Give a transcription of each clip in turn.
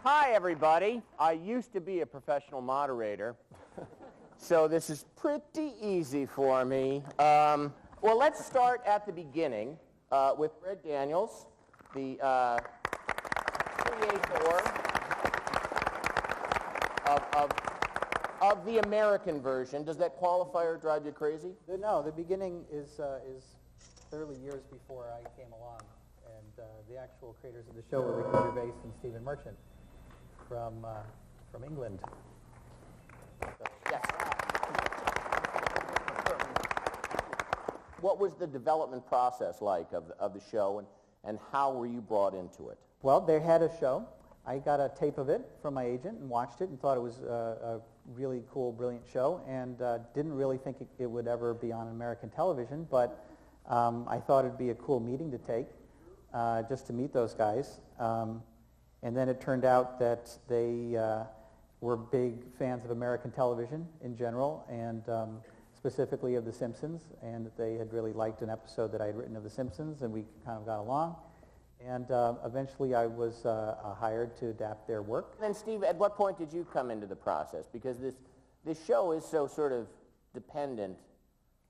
Hi, everybody. I used to be a professional moderator, so this is pretty easy for me. Well, let's start at the beginning with Fred Daniels, the creator of the American version. Does that qualifier drive you crazy? No, the beginning is clearly years before I came along, and the actual creators of the show were Ricky Gervais and Stephen Merchant from England. Yes. What was the development process like of the show, and how were you brought into it? Well, they had a show. I got a tape of it from my agent and watched it and thought it was a really cool, brilliant show, and didn't really think it would ever be on American television, but I thought it'd be a cool meeting to take, just to meet those guys. And then it turned out that they were big fans of American television in general, and specifically of The Simpsons, and that they had really liked an episode that I had written of The Simpsons, and we kind of got along. And eventually I was hired to adapt their work. And then, Steve, at what point did you come into the process? Because this show is so sort of dependent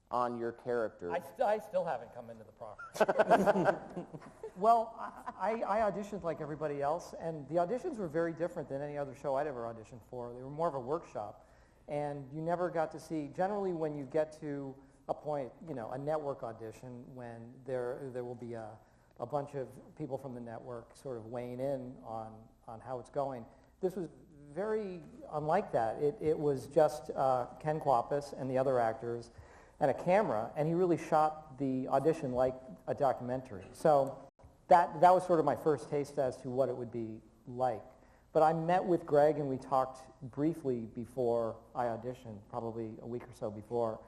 on your character. I still haven't come into the process. Well, I auditioned like everybody else, and the auditions were very different than any other show I'd ever auditioned for. They were more of a workshop, and you never got to see, generally when you get to a point, a network audition, when there will be a bunch of people from the network sort of weighing in on how it's going. This was very unlike that. It was just Ken Kwapis and the other actors and a camera, and he really shot the audition like a documentary. So that was sort of my first taste as to what it would be like. But I met with Greg and we talked briefly before I auditioned, probably a week or so before.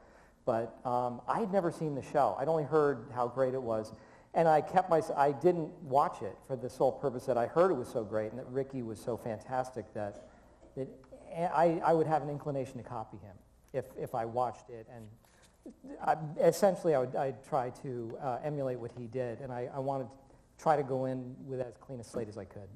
But I had never seen the show. I'd only heard how great it was. And I didn't watch it for the sole purpose that I heard it was so great and that Ricky was so fantastic that I would have an inclination to copy him if I watched it. And essentially I'd try to emulate what he did, and I wanted to try to go in with as clean a slate as I could.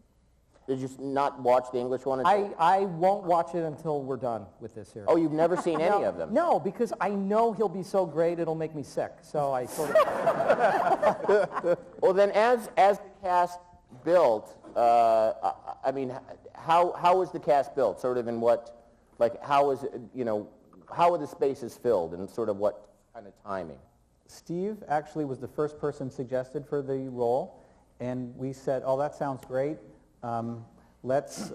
Did you not watch the English one? I won't watch it until we're done with this series. Oh, you've never seen any of them? No, because I know he'll be so great it'll make me sick. So I sort of... Well, then, as the cast built, I mean, how was the cast built? Sort of in what, like, how was it, how were the spaces filled, and sort of what kind of timing? Steve actually was the first person suggested for the role, and we said, oh, that sounds great. Let's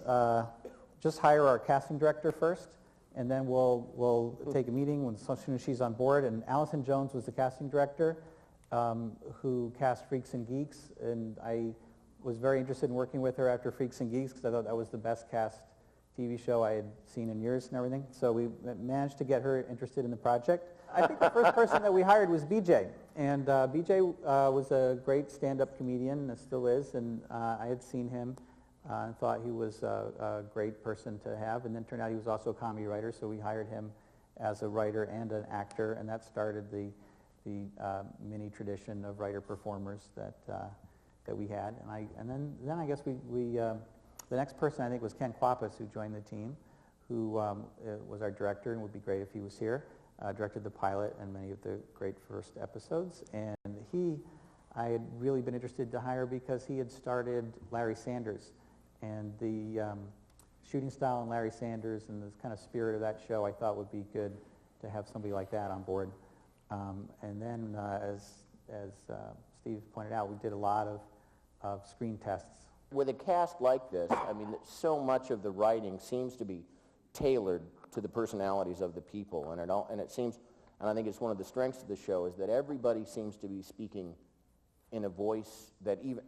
just hire our casting director first, and then we'll take a meeting as soon as she's on board. And Allison Jones was the casting director who cast Freaks and Geeks, and I was very interested in working with her after Freaks and Geeks because I thought that was the best cast TV show I had seen in years and everything. So we managed to get her interested in the project. I think the first person that we hired was BJ, and BJ was a great stand-up comedian, and still is, and I had seen him and thought he was a great person to have, and then turned out he was also a comedy writer, so we hired him as a writer and an actor, and that started the mini tradition of writer-performers that we had. And then I guess the next person I think was Ken Kwapis, who joined the team, who was our director, and would be great if he was here. Directed the pilot and many of the great first episodes, and I had really been interested to hire because he had started Larry Sanders, and the shooting style in Larry Sanders and the kind of spirit of that show I thought would be good to have somebody like that on board. And then as Steve pointed out, we did a lot of screen tests. With a cast like this, I mean, so much of the writing seems to be tailored to the personalities of the people, and it seems, and I think it's one of the strengths of the show, is that everybody seems to be speaking in a voice that even,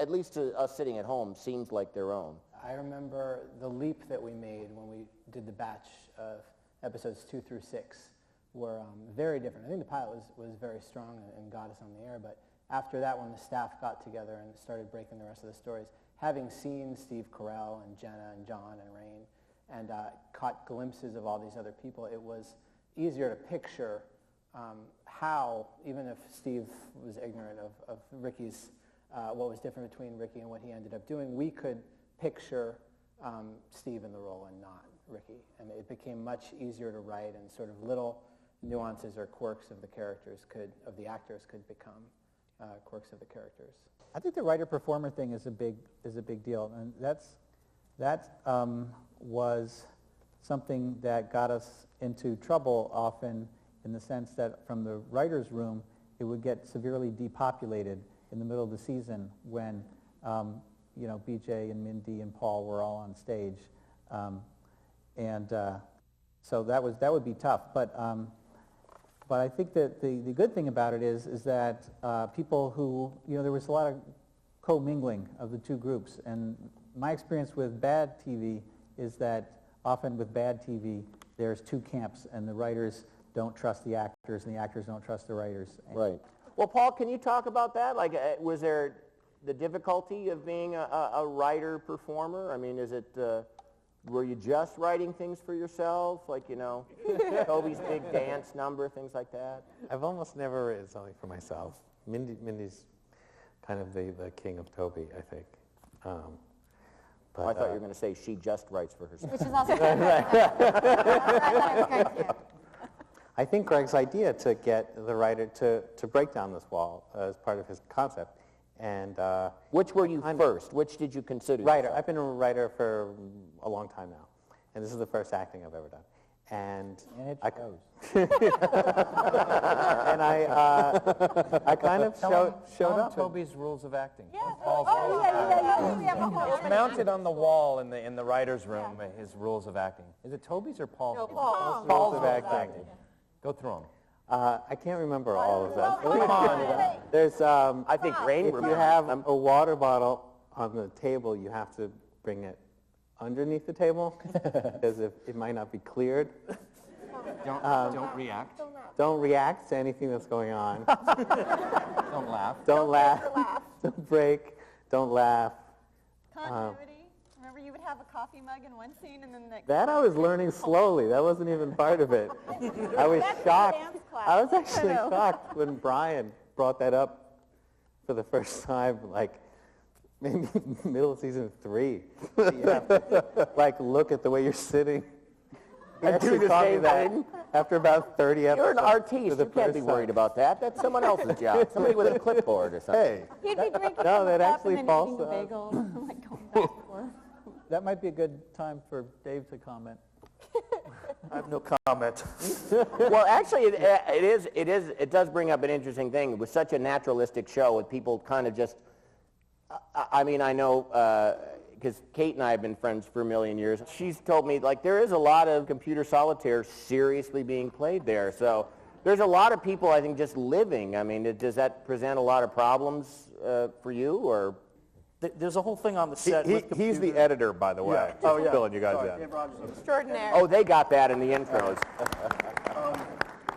at least to us sitting at home, seems like their own. I remember the leap that we made when we did the batch of episodes 2 through 6 were very different. I think the pilot was very strong and got us on the air, but after that, when the staff got together and started breaking the rest of the stories, having seen Steve Carell and Jenna and John and Rainn, and caught glimpses of all these other people, it was easier to picture how, even if Steve was ignorant of Ricky's, what was different between Ricky and what he ended up doing, we could picture Steve in the role and not Ricky. And it became much easier to write, and sort of little nuances or quirks of the characters of the actors could become quirks of the characters. I think the writer-performer thing is a big deal, and that was something that got us into trouble often, in the sense that from the writer's room, it would get severely depopulated in the middle of the season when BJ and Mindy and Paul were all on stage, so that would be tough. But I think that the good thing about it is that people who, there was a lot of co-mingling of the two groups, and my experience with bad TV is that often with bad TV, there's two camps, and the writers don't trust the actors, and the actors don't trust the writers. Right. Well, Paul, can you talk about that? Like, was there the difficulty of being a writer-performer? I mean, were you just writing things for yourself? Like, Toby's big dance number, things like that? I've almost never written something for myself. Mindy's kind of the king of Toby, I think. But, I thought you were going to say she just writes for herself. Which is also right. I think Greg's idea to get the writer to break down this wall as part of his concept. And which were you first? Which did you consider writer? yourself? I've been a writer for a long time now, and this is the first acting I've ever done. And it shows. and I kind of showed up. Toby's rules of acting. Yeah. Paul's Oh, yeah. It's mounted on the wall in the writer's room. His rules of acting. Is it Toby's or Paul's? No, rules? Paul's. Rules of acting. Go through them. I can't remember all of that. Come on. There's I think Rainn if you have a water bottle on the table, you have to bring it underneath the table because it might not be cleared. Don't react. Don't react to anything that's going on. Don't laugh. Don't laugh. Don't break. Don't laugh. Continuity. Remember, you would have a coffee mug in one scene, and then the next. That I was learning slowly. That wasn't even part of it. I was That's shocked. dance class. I was actually I know. shocked when Brian brought that up for the first time, like maybe middle of season 3. You have to, like, look at the way you're sitting. He And do actually the taught me same that thing? after about 30 episodes. You're an for artiste. the You can't be first worried time. about that. That's someone else's job. Somebody with a clipboard or something. Hey, He'd be drinking No, from that the cup actually and then falls eating the out. bagels. I'm like going back and forth. That might be a good time for Dave to comment. I have no comment. Well, actually, it does bring up an interesting thing. It was such a naturalistic show with people kind of just, I mean, I know, because Kate and I have been friends for a million years. She's told me, like, there is a lot of computer solitaire seriously being played there. So there's a lot of people, I think, just living. I mean, does that present a lot of problems for you, or? There's a whole thing on the set with He's the computers. editor, by the way. Oh, Just yeah. filling you guys Sorry, in. Dave Rogers. Extraordinary. Oh, they got that in the intros.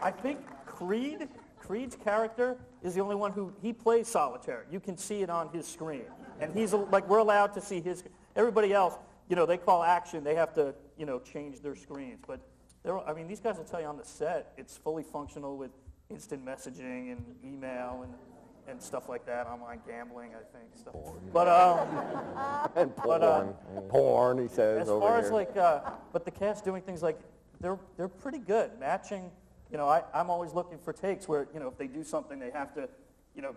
I think Creed's character is the only one he plays solitaire. You can see it on his screen. And he's, like, we're allowed to see his, everybody else, they call action, they have to, change their screens. But, these guys will tell you on the set, it's fully functional with instant messaging and email and stuff like that, online gambling, I think. Stuff. But, And porn. Porn, he says as over far here. as like, but the cast doing things like, they're pretty good. Matching, I'm always looking for takes where, if they do something, they have to,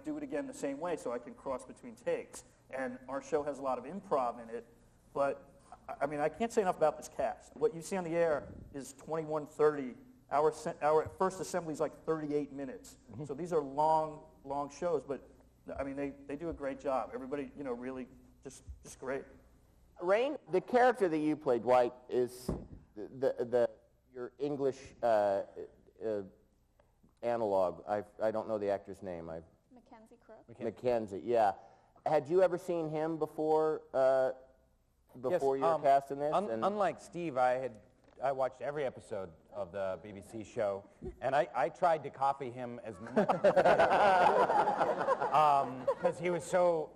do it again the same way so I can cross between takes. And our show has a lot of improv in it, but, I can't say enough about this cast. What you see on the air is 21:30. Our first assembly is like 38 minutes. So these are long shows, but, they do a great job. Everybody, really just great. Rainn, the character that you played, White, is your English analog. I don't know the actor's name. Mackenzie Crook. Mackenzie, yeah. Had you ever seen him before you were cast in this? Unlike Steve, I watched every episode of the BBC show, and I tried to copy him as much because he was so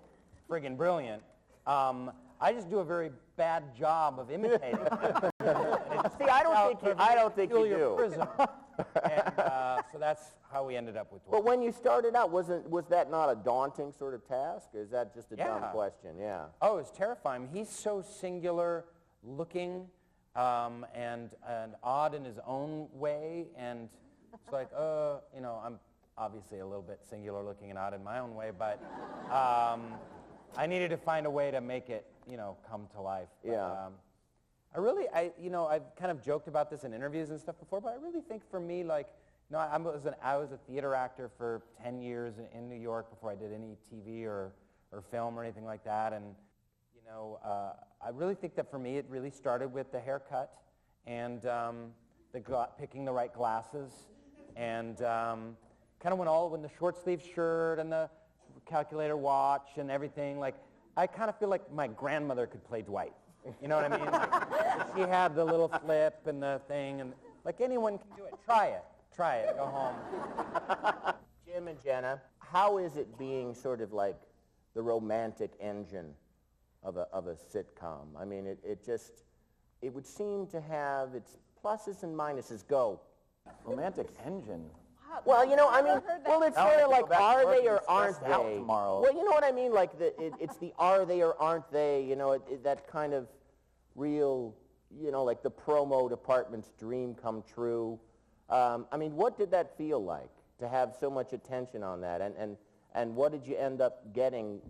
friggin' brilliant. I just do a very bad job of imitating him. See, I don't think you do. Prism. And So that's how we ended up with But Dwight. when you started out, was that not a daunting sort of task? Is that just a dumb Yeah. question? Yeah. Oh, it's terrifying. He's so singular looking and odd in his own way, and it's like, I'm obviously a little bit singular looking and odd in my own way, but I needed to find a way to make it, come to life. But, Yeah. I've kind of joked about this in interviews and stuff before, but I really think for me, I was a theater actor for 10 years in New York before I did any TV or film or anything like that, and I really think that for me it really started with the haircut and picking the right glasses and kind of when the short sleeve shirt and the calculator watch and everything, I kind of feel like my grandmother could play Dwight. You know what I mean? She had the little flip and the thing, and anyone can do it. Try it, go home. Jim and Jenna, how is it being sort of like the romantic engine of a sitcom? I mean, it would seem to have its pluses and minuses. Go. Romantic engine. Well, it's Now I sort have of to like, go back to are work they and or be aren't stressed out they? tomorrow. Well, you know what I mean? It's the are they or aren't they, that kind of real, like the promo department's dream come true. What did that feel like to have so much attention on that? And what did you end up getting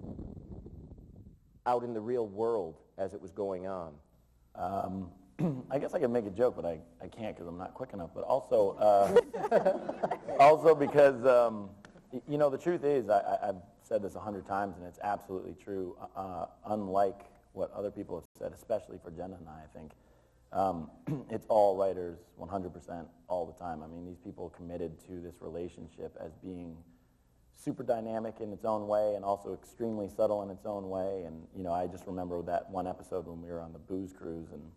out in the real world as it was going on? I guess I could make a joke, but I can't because I'm not quick enough. But also, because, the truth is, I've said this 100 times, and it's absolutely true, unlike what other people have said, especially for Jenna and I think. It's all writers 100% all the time. I mean, these people committed to this relationship as being super dynamic in its own way and also extremely subtle in its own way. And, I just remember that one episode when we were on the booze cruise, and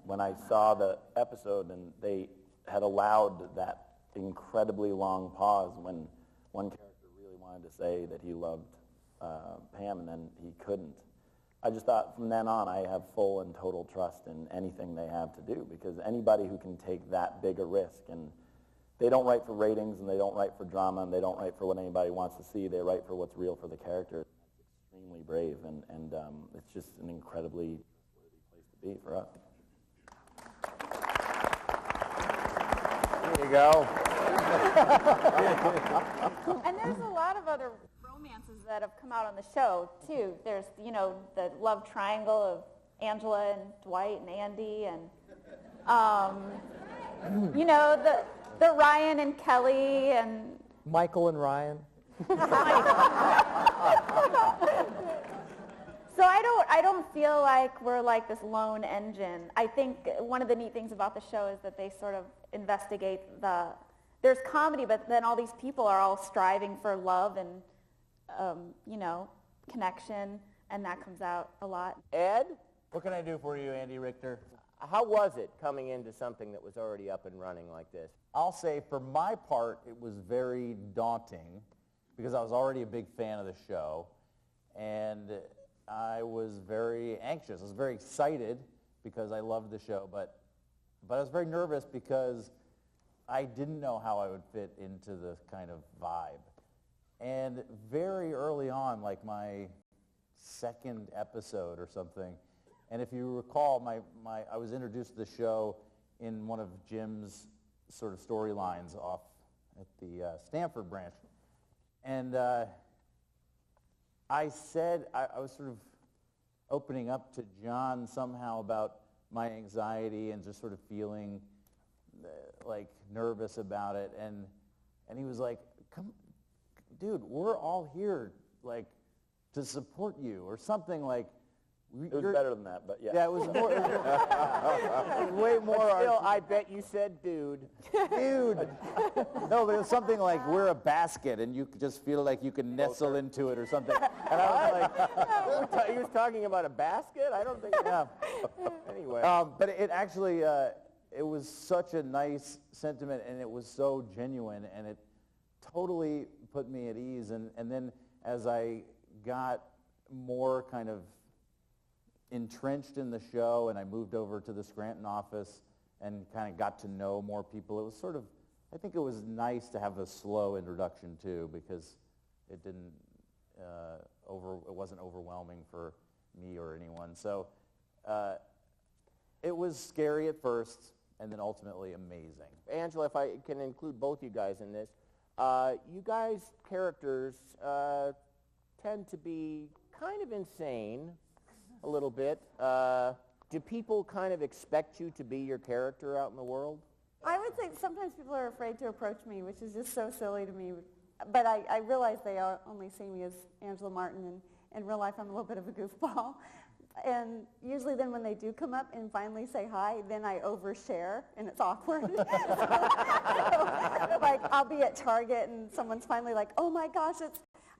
when I saw the episode and they had allowed that incredibly long pause when one character really wanted to say that he loved Pam and then he couldn't. I just thought from then on I have full and total trust in anything they have to do, because anybody who can take that big a risk, and they don't write for ratings and they don't write for drama and they don't write for what anybody wants to see, they write for what's real for the character. It's extremely brave, and it's just an incredibly worthy place to be for us. There you go. And there's a lot of other romances that have come out on the show, too. There's, the love triangle of Angela and Dwight and Andy, and, the Ryan and Kelly and... Michael and Ryan. So I don't feel like we're like this lone engine. I think one of the neat things about the show is that they sort of investigate there's comedy, but then all these people are all striving for love and, connection, and that comes out a lot. Ed, What can I do for you, Andy Richter? how was it coming into something that was already up and running like this? I'll say for my part, it was very daunting because I was already a big fan of the show, and I was very anxious. I was very excited because I loved the show, but I was very nervous because I didn't know how I would fit into the kind of vibe. And very early on, like my second episode or something, and if you recall, I was introduced to the show in one of Jim's sort of storylines off at the Stanford branch. And I said, I was sort of opening up to John somehow about my anxiety and just sort of feeling like nervous about it. And he was like, "Come, dude, we're all here like to support you," or something like. It was better than that, but yeah. Yeah, it was more. It was way more. But still, I bet you said dude. Dude. No, but it was something like we're a basket, and you just feel like you can nestle into it or something. And I was like, He was talking about a basket? I don't think. yeah. Anyway. But it actually, it was such a nice sentiment, and it was so genuine, and it totally put me at ease. And then as I got more kind of entrenched in the show, and I moved over to the Scranton office and kind of got to know more people, it was sort of, I think it was nice to have a slow introduction too, because it didn't it wasn't overwhelming for me or anyone. So it was scary at first, and then ultimately amazing. Angela, if I can include both you guys in this, you guys' characters tend to be kind of insane a little bit. Do people kind of expect you to be your character out in the world? I would say sometimes people are afraid to approach me, which is just so silly to me. But I realize they only see me as Angela Martin, and in real life I'm a little bit of a goofball. And usually then when they do come up and finally say hi, then I overshare, and it's awkward. So, like, I'll be at Target and someone's finally like, oh my gosh,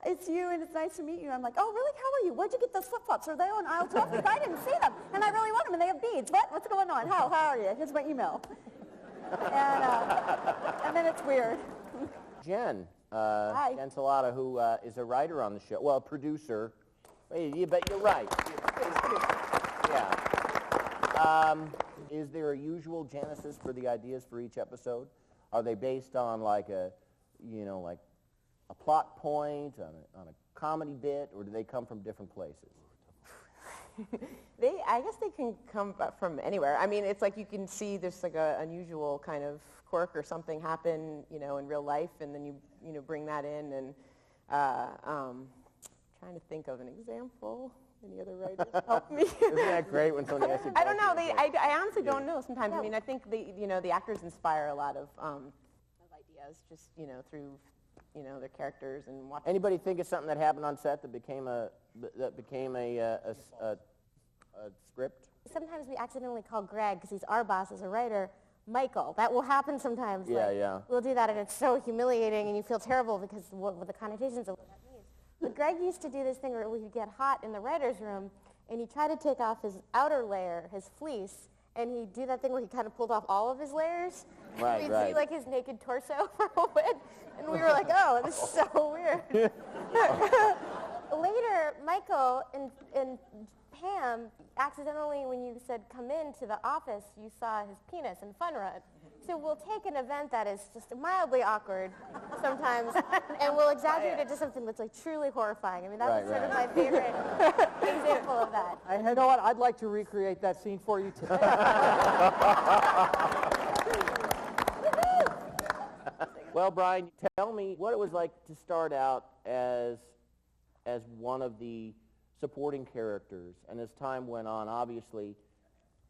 it's you, and it's nice to meet you. I'm like, oh really, how are you? Where'd you get those flip-flops? Are they on aisle 12? Because I didn't see them, and I really want them, and they have beads. What's going on? How are you? Here's my email. And then it's weird. Jen, Hi. Jen Salata, who is a writer on the show, well, a producer. But you're right. Yeah. Is there a usual genesis for the ideas for each episode? Are they based on like a plot point, on a comedy bit, or do they come from different places? I guess they can come from anywhere. I mean, it's like you can see there's like a unusual kind of quirk or something happen, in real life, and then you bring that in, and trying to think of an example. Any other writers help me? Isn't that great when somebody asks you? I don't know. I honestly don't know sometimes. I mean, I think the actors inspire a lot of ideas just through their characters and watching. Anybody think of something that happened on set that became a script? Sometimes we accidentally call Greg, because he's our boss as a writer, Michael. That will happen sometimes. Yeah, yeah. We'll do that, and it's so humiliating, and you feel terrible because what the connotations of what that means. But Greg used to do this thing where we could get hot in the writer's room, and he'd try to take off his outer layer, his fleece, and he'd do that thing where he kind of pulled off all of his layers. Right, We'd right. see like his naked torso for a bit, and we were like, oh, this is so weird. Later, Michael and Pam, accidentally, when you said come into the office, you saw his penis in Fun Run. So we'll take an event that is just mildly awkward sometimes, and we'll exaggerate it to something that's like truly horrifying. I mean, that was sort of my favorite example of that. You know what? I'd like to recreate that scene for you today. Well, Brian, tell me what it was like to start out as one of the supporting characters, and as time went on, obviously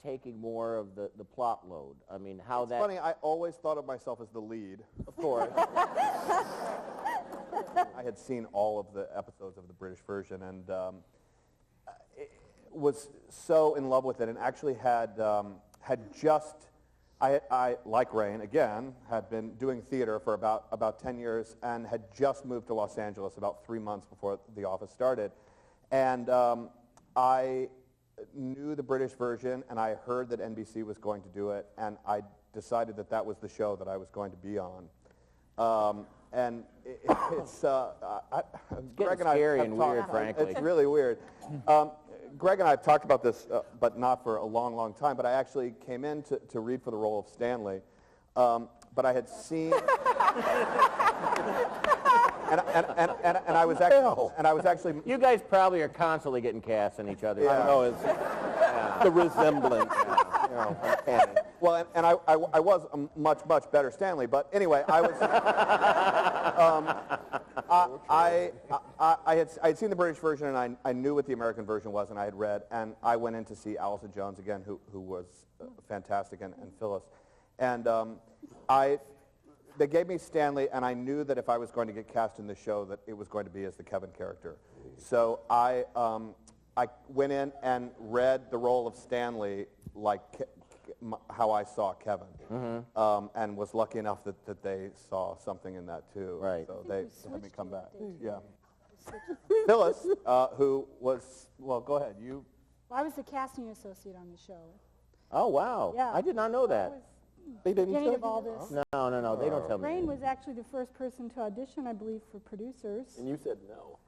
taking more of the plot load. I mean, how it's that... funny, I always thought of myself as the lead. Of course. I had seen all of the episodes of the British version, and was so in love with it, and actually had just... I, like Rainn, again, had been doing theater for about 10 years and had just moved to Los Angeles about 3 months before The Office started. And I knew the British version, and I heard that NBC was going to do it, and I decided that that was the show that I was going to be on. And it's Greg and I scary and weird, frankly. It's really weird. Greg and I have talked about this, but not for a long, long time, but I actually came in to read for the role of Stanley, but I had seen... And I was actually... You guys probably are constantly getting cast on each other. Yeah. I don't know, it's the resemblance. Uncanny. Well, and I was a much, much better Stanley, but anyway, I was... I had seen the British version, and I knew what the American version was, and I had read, and I went in to see Allison Jones again, who was fantastic, and Phyllis. And they gave me Stanley, and I knew that if I was going to get cast in the show, that it was going to be as the Kevin character. So I went in and read the role of Stanley like how I saw Kevin, and was lucky enough that they saw something in that too. Right. So they had me come back. Yeah. Phyllis, who was, well, go ahead. You. Well, I was the casting associate on the show. Oh, wow. Yeah. I did not know that. They didn't Beginning of all this. No, they don't tell me. Rainn was actually the first person to audition, I believe, for producers. And you said no.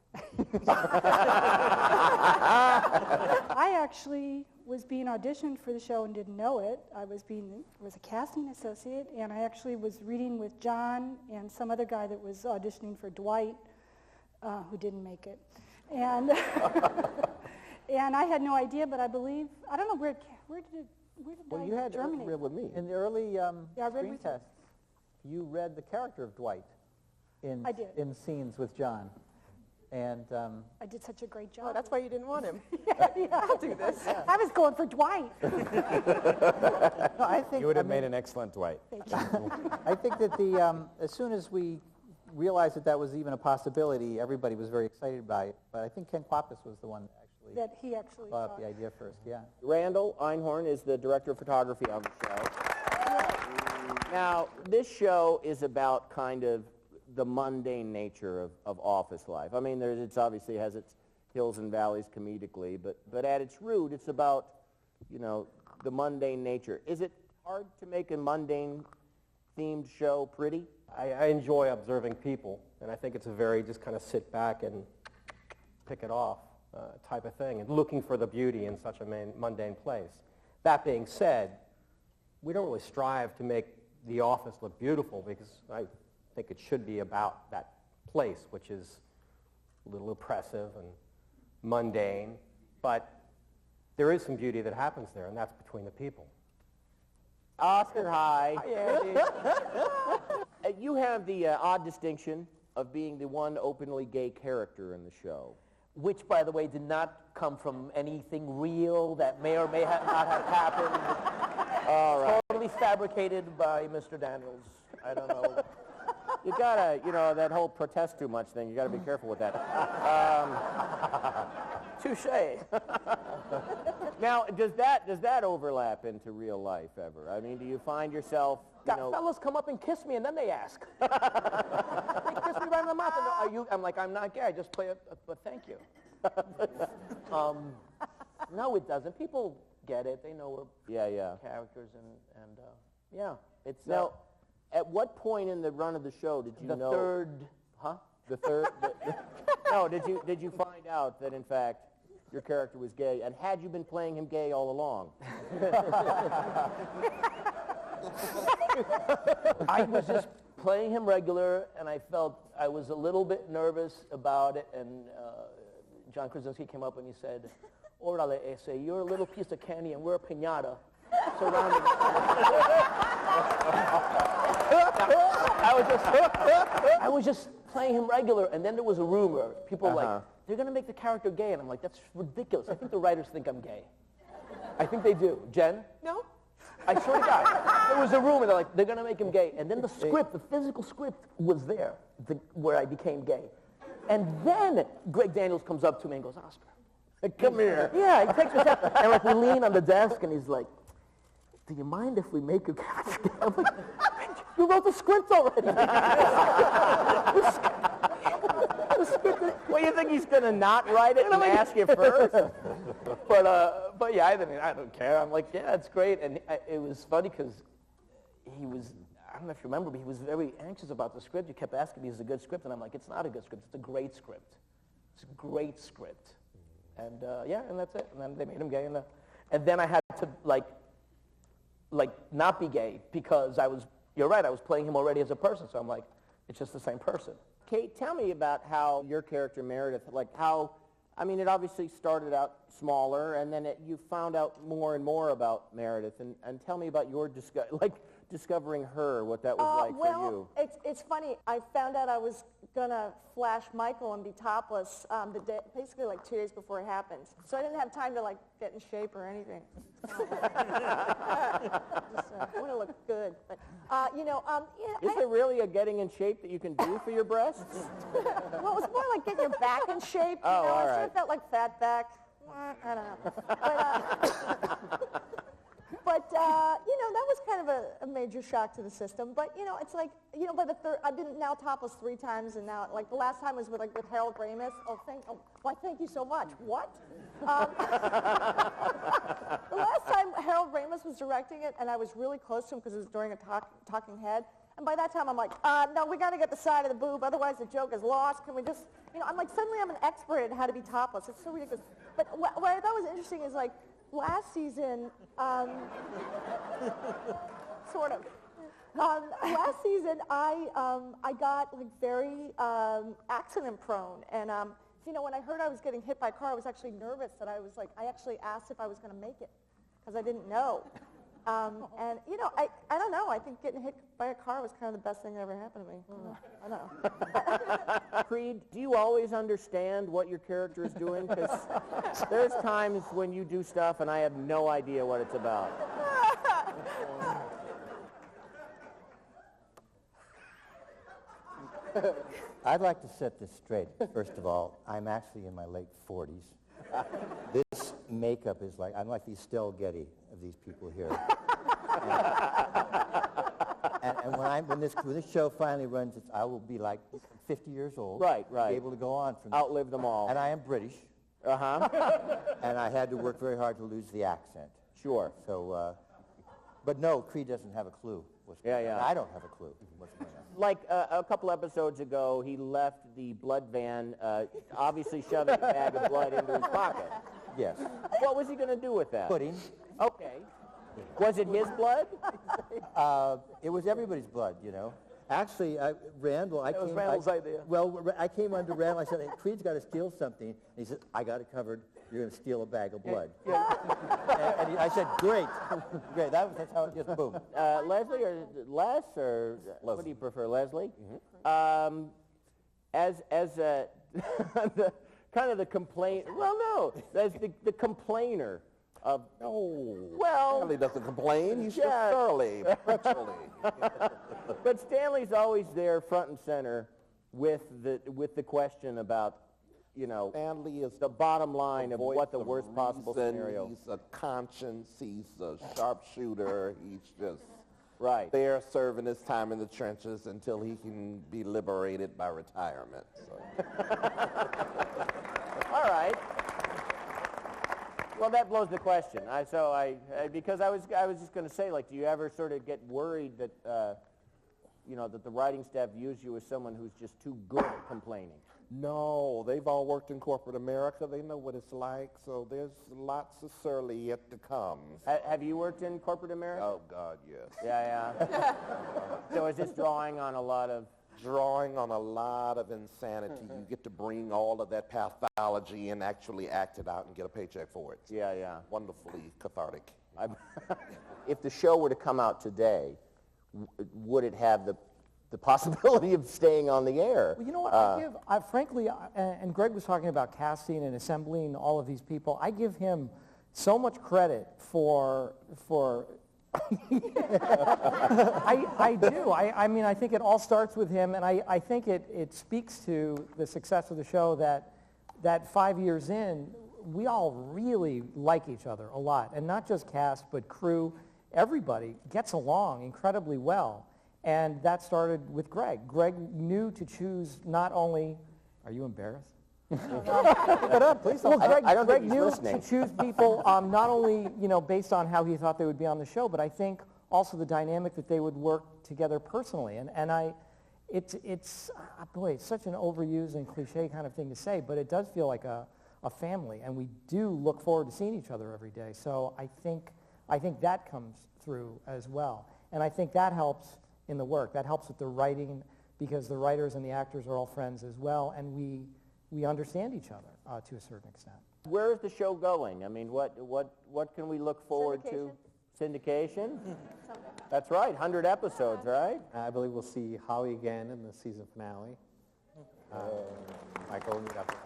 I actually was being auditioned for the show and didn't know it. I was a casting associate, and I actually was reading with John and some other guy that was auditioning for Dwight, who didn't make it. And and I had no idea, but I don't know where did Well, you had germinate? read with me. In the early Yeah, I read screen with you. tests, you read the character of Dwight in I did. in scenes with John. And I did such a great job. Oh, that's why you didn't want him. yeah. I'll do this. I was going for Dwight. no, I think You would have made an excellent Dwight. I think that as soon as we realized that was even a possibility, everybody was very excited by it. But I think Ken Kwapis was the one that He actually thought up the idea first. Yeah. Randall Einhorn is the director of photography on the show. Now, this show is about kind of the mundane nature of office life. I mean, it's obviously has its hills and valleys comedically, but at its root, it's about, the mundane nature. Is it hard to make a mundane themed show pretty? I enjoy observing people, and I think it's a very just kind of sit back and pick it off type of thing, and looking for the beauty in such a mundane place. That being said, we don't really strive to make the office look beautiful, because I think it should be about that place, which is a little oppressive and mundane, but there is some beauty that happens there, and that's between the people. Oscar, hi. Hi, Andy. You have the odd distinction of being the one openly gay character in the show. Which, by the way, did not come from anything real that may or may not have happened. All right. Totally fabricated by Mr. Daniels. I don't know. You gotta, that whole protest too much thing, you gotta be careful with that. Touche. Now, does that overlap into real life ever? I mean, do you find yourself, Fellas come up and kiss me, and then they ask. They kiss me right in the mouth, and are you? I'm like, I'm not gay. I just play it, but thank you. No, it doesn't. People get it. They know we're characters, and yeah, it's now. At what point in the run of the show did you know? The third, The third. No, did you find out that in fact your character was gay, and had you been playing him gay all along? I was just playing him regular, and I felt I was a little bit nervous about it, and John Krasinski came up and he said, "Orale, ese, you're a little piece of candy, and we're a piñata surrounding." I was just playing him regular, and then there was a rumor. People were like, they're going to make the character gay, and I'm like, that's ridiculous. I think the writers think I'm gay. I think they do. Jen? No. I swear to God. There was a rumor, they're going to make him gay. And then the script, the physical script was there, where I became gay. And then Greg Daniels comes up to me and goes, "Oscar, come here." Yeah, he takes me aside, and like we lean on the desk, and he's like, "Do you mind if we make your character gay?" I'm like, "You wrote the script already." Well, you think he's going to not write it and ask you first? But yeah, I don't care. I'm like, yeah, it's great. And it was funny because he was, I don't know if you remember, but he was very anxious about the script. He kept asking me, is it a good script? And I'm like, it's not a good script. It's a great script. It's a great script. And yeah, and that's it. And then they made him gay. And then I had to like not be gay because you're right, I was playing him already as a person. So I'm like, it's just the same person. Kate, tell me about how your character Meredith, it obviously started out smaller, and then you found out more and more about Meredith, and tell me about your discovering her, what that was like for you. It's funny. I found out I was going to flash Michael and be topless basically 2 days before it happened. So I didn't have time to get in shape or anything. I want to look good. But, Is there really a getting in shape that you can do for your breasts? Well, it was more like getting your back in shape. Oh, all I right. sort of felt like fat back. I don't know. But that was kind of a major shock to the system. But, it's like, by the third, I've been now topless 3 times, and now, the last time was with Carell Rainn. Thank you so much. What? The last time Carell Rainn was directing it, and I was really close to him because it was during a talking head. And by that time, I'm like, no, we got to get the side of the boob, otherwise the joke is lost. Can we just, I'm like, suddenly I'm an expert at how to be topless. It's so ridiculous. But what I thought was interesting is like last season, sort of. Last season, I got like very accident prone, and you know, when I heard I was getting hit by a car, I was actually nervous. That I was like, I actually asked if I was going to make it because I didn't know. And you know, I don't know. I think getting hit by a car was kind of the best thing that ever happened to me. I don't know. Creed, do you always understand what your character is doing? Because there's times when you do stuff and I have no idea what it's about. I'd like to set this straight. First of all, I'm actually in my late 40s. This makeup is like, I'm like the Estelle Getty of these people here. And when this show finally runs, I will be like 50 years old. Right. Be able to go on from Outlive them all. And I am British. Uh-huh. And I had to work very hard to lose the accent. Sure. So, but no, Creed doesn't have a clue. Yeah. I don't have a clue what's going on. Like a couple episodes ago, he left the blood van, obviously shoving a bag of blood into his pocket. Yes. What was he going to do with that? Pudding. Okay. Was it his blood? It was everybody's blood, you know. Actually, Randall, That was Randall's idea. Well, I came under Randall. I said, hey, Creed's got to steal something. And he said, I got it covered. You're going to steal a bag of blood. And I said, great. Great. That's how it just boom. Leslie or Les or what do you prefer, Leslie? Mm-hmm. As the kind of the complaint. Well, no, as the complainer of. Well, Stanley doesn't complain. He's just surly, petulant. But Stanley's always there, front and center, with the question about, you know, Stanley is the bottom line of what the worst possible scenario. He's a conscience. He's a sharpshooter. He's just there serving his time in the trenches until he can be liberated by retirement. So. All right. Well, that blows the question. Because I was just going to say, like, do you ever sort of get worried that, you know, that the writing staff views you as someone who's just too good at complaining? No, they've all worked in corporate America. They know what it's like. So there's lots of surly yet to come. Have you worked in corporate America? Oh, God, yes. Yeah. So is this drawing on a lot of insanity. You get to bring all of that pathology and actually act it out and get a paycheck for it. Yeah. Wonderfully cathartic. If the show were to come out today, would it have the possibility of staying on the air? Well, you know what? Frankly, and Greg was talking about casting and assembling all of these people. I give him so much credit for I do. I mean, I think it all starts with him, and I think it speaks to the success of the show that 5 years in, we all really like each other a lot. And not just cast, but crew. Everybody gets along incredibly well. And that started with Greg. Greg knew to choose not only, are you embarrassed? Pick it up, please. Well, Greg knew to choose people not only, you know, based on how he thought they would be on the show, but I think also the dynamic that they would work together personally. It's such an overused and cliche kind of thing to say, but it does feel like a family, and we do look forward to seeing each other every day. So I think that comes through as well, and I think that helps in the work. That helps with the writing, because the writers and the actors are all friends as well, and we understand each other to a certain extent. Where is the show going? I mean, what can we look forward to? Syndication? That's right, 100 episodes, right? I believe we'll see Holly again in the season finale. Michael will meet up with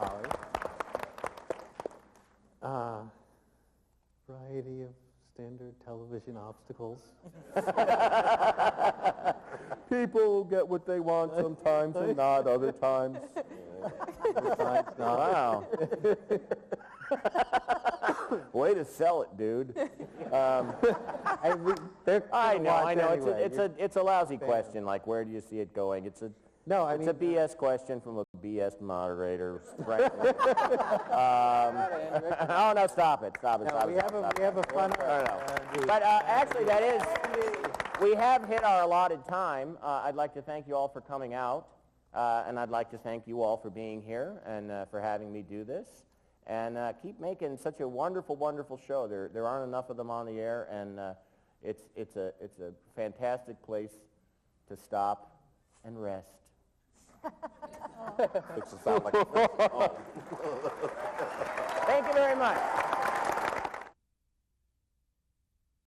Holly. Variety of standard television obstacles. People get what they want sometimes and not other times. Wow. Way to sell it, dude. I know. It's a lousy question. Like, where do you see it going? It's a BS question from a BS moderator. Frankly. Oh no! Stop it! We have a fun. But actually, that is. We have hit our allotted time. I'd like to thank you all for coming out, and I'd like to thank you all for being here and for having me do this. and keep making such a wonderful, wonderful show. There aren't enough of them on the air, and it's a fantastic place to stop and rest. Makes it sound like Thank you very much.